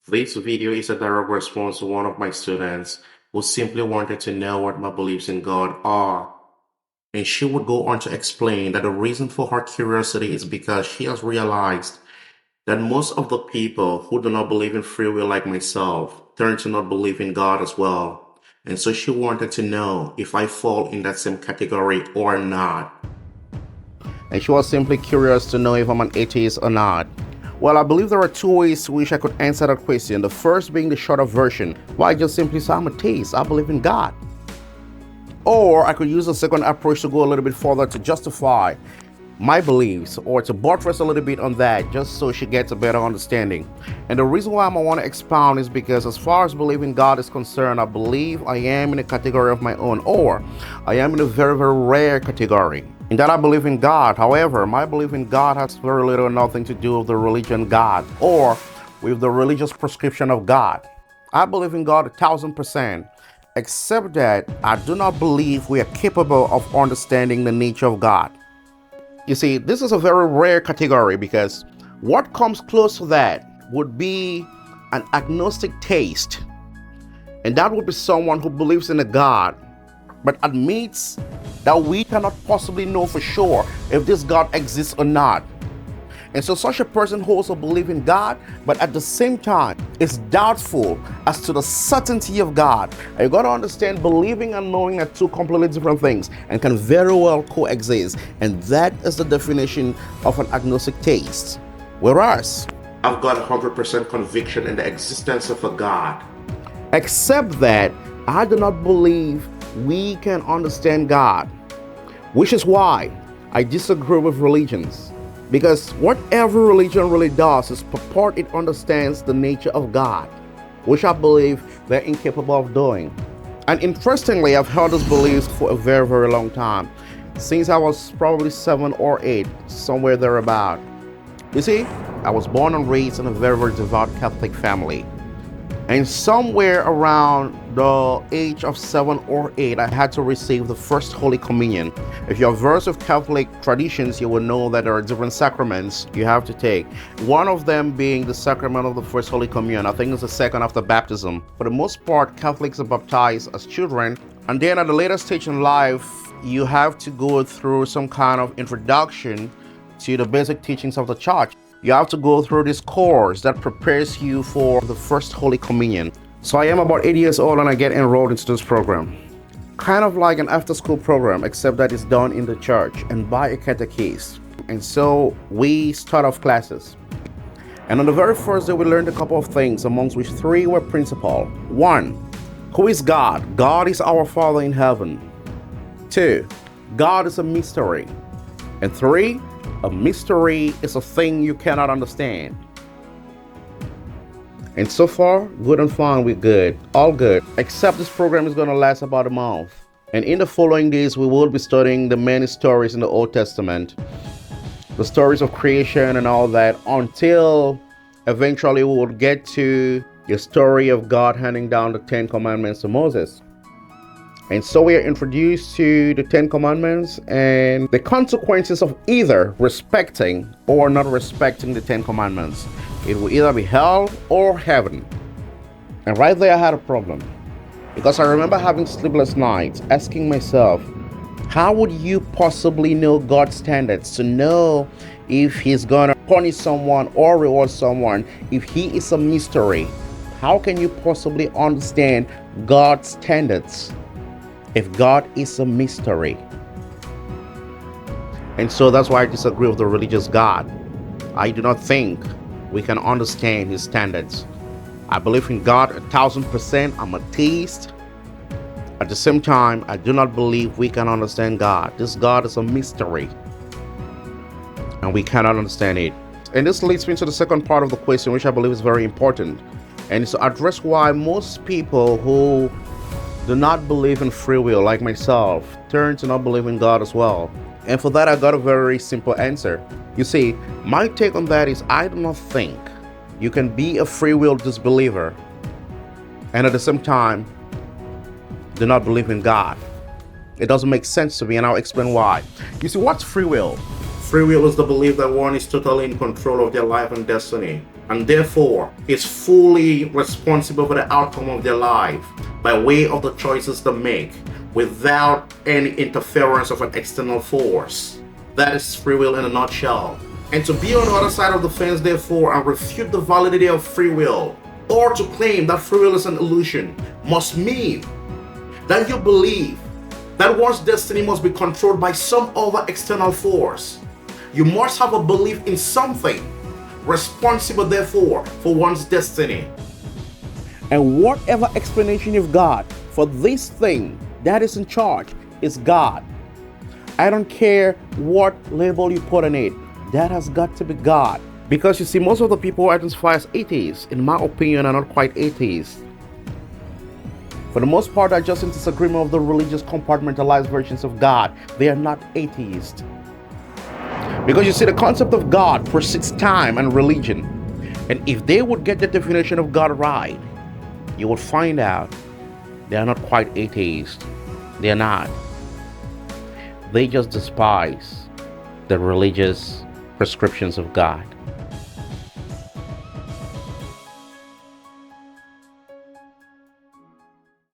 This video is a direct response to one of my students who simply wanted to know what my beliefs in God are. And she would go on to explain that the reason for her curiosity is because she has realized that most of the people who do not believe in free will like myself tend to not believe in God as well. And so she wanted to know if I fall in that same category or not. And she was simply curious to know if I'm an atheist or not. Well, I believe there are two ways to which I could answer that question. The first being the shorter version, where I just simply say I'm a theist, I believe in God. Or I could use a second approach to go a little bit further to justify my beliefs or to buttress a little bit on that just so she gets a better understanding. And the reason why I want to expound is because as far as believing God is concerned, I believe I am in a category of my own, or I am in a very, very rare category in that I believe in God. However, my belief in God has very little or nothing to do with the religion God or with the religious prescription of God. I believe in God 1,000%, except that I do not believe we are capable of understanding the nature of God. You see, this is a very rare category because what comes close to that would be an agnostic theist. And that would be someone who believes in a God, but admits that we cannot possibly know for sure if this God exists or not. And so such a person holds a belief in God, but at the same time is doubtful as to the certainty of God. And you got to understand, believing and knowing are two completely different things and can very well coexist. And that is the definition of an agnostic theist. Whereas I've got 100% conviction in the existence of a God. Except that I do not believe we can understand God, which is why I disagree with religions. Because whatever religion really does is purport it understands the nature of God, which I believe they're incapable of doing. And interestingly, I've held those beliefs for a very, very long time, since I was probably 7 or 8, somewhere thereabout. You see, I was born and raised in a very, very devout Catholic family. And somewhere around the age of 7 or 8, I had to receive the first Holy Communion. If you're versed with Catholic traditions, you will know that there are different sacraments you have to take. One of them being the sacrament of the first Holy Communion. I think it's the second after baptism. For the most part, Catholics are baptized as children. And then at a later stage in life, you have to go through some kind of introduction to the basic teachings of the church. You have to go through this course that prepares you for the first Holy Communion. So I am about 8 years old and I get enrolled into this program. Kind of like an after-school program, except that it's done in the church and by a catechist. And so we start off classes. And on the very first day, we learned a couple of things, amongst which 3 were principal. 1, who is God? God is our Father in heaven. 2, God is a mystery. And 3, a mystery is a thing you cannot understand. And so far, good and fine, we're good. All good. Except this program is going to last about a month. And in the following days, we will be studying the many stories in the Old Testament. The stories of creation and all that, until eventually we will get to the story of God handing down the 10 Commandments to Moses. And so we are introduced to the 10 Commandments and the consequences of either respecting or not respecting the 10 Commandments. It will either be hell or heaven. And right there I had a problem. Because I remember having sleepless nights, asking myself, how would you possibly know God's standards to know if He's gonna punish someone or reward someone if He is a mystery? How can you possibly understand God's standards if God is a mystery? And so that's why I disagree with the religious God. I do not think we can understand His standards. I believe in God 1,000%. I'm a theist. At the same time, I do not believe we can understand God. This God is a mystery, and we cannot understand it. And this leads me to the second part of the question, which I believe is very important. And it's to address why most people who do not believe in free will, like myself, turn to not believe in God as well. And for that, I got a very simple answer. You see, my take on that is I do not think you can be a free will disbeliever and at the same time do not believe in God. It doesn't make sense to me, and I'll explain why. You see, what's free will? Free will is the belief that one is totally in control of their life and destiny. and therefore is fully responsible for the outcome of their life by way of the choices they make without any interference of an external force. That is free will in a nutshell. And to be on the other side of the fence, therefore, and refute the validity of free will, or to claim that free will is an illusion, must mean that you believe that one's destiny must be controlled by some other external force. You must have a belief in something responsible, therefore, for one's destiny. And whatever explanation you've got for this thing that is in charge is God. I don't care what label you put on it, that has got to be God. Because you see, most of the people who identify as atheists, in my opinion, are not quite atheists. For the most part, are just in disagreement of the religious compartmentalized versions of God. They are not atheists. Because you see, the concept of God precedes time and religion. And if they would get the definition of God right, you would find out they are not quite atheists. They are not. They just despise the religious prescriptions of God.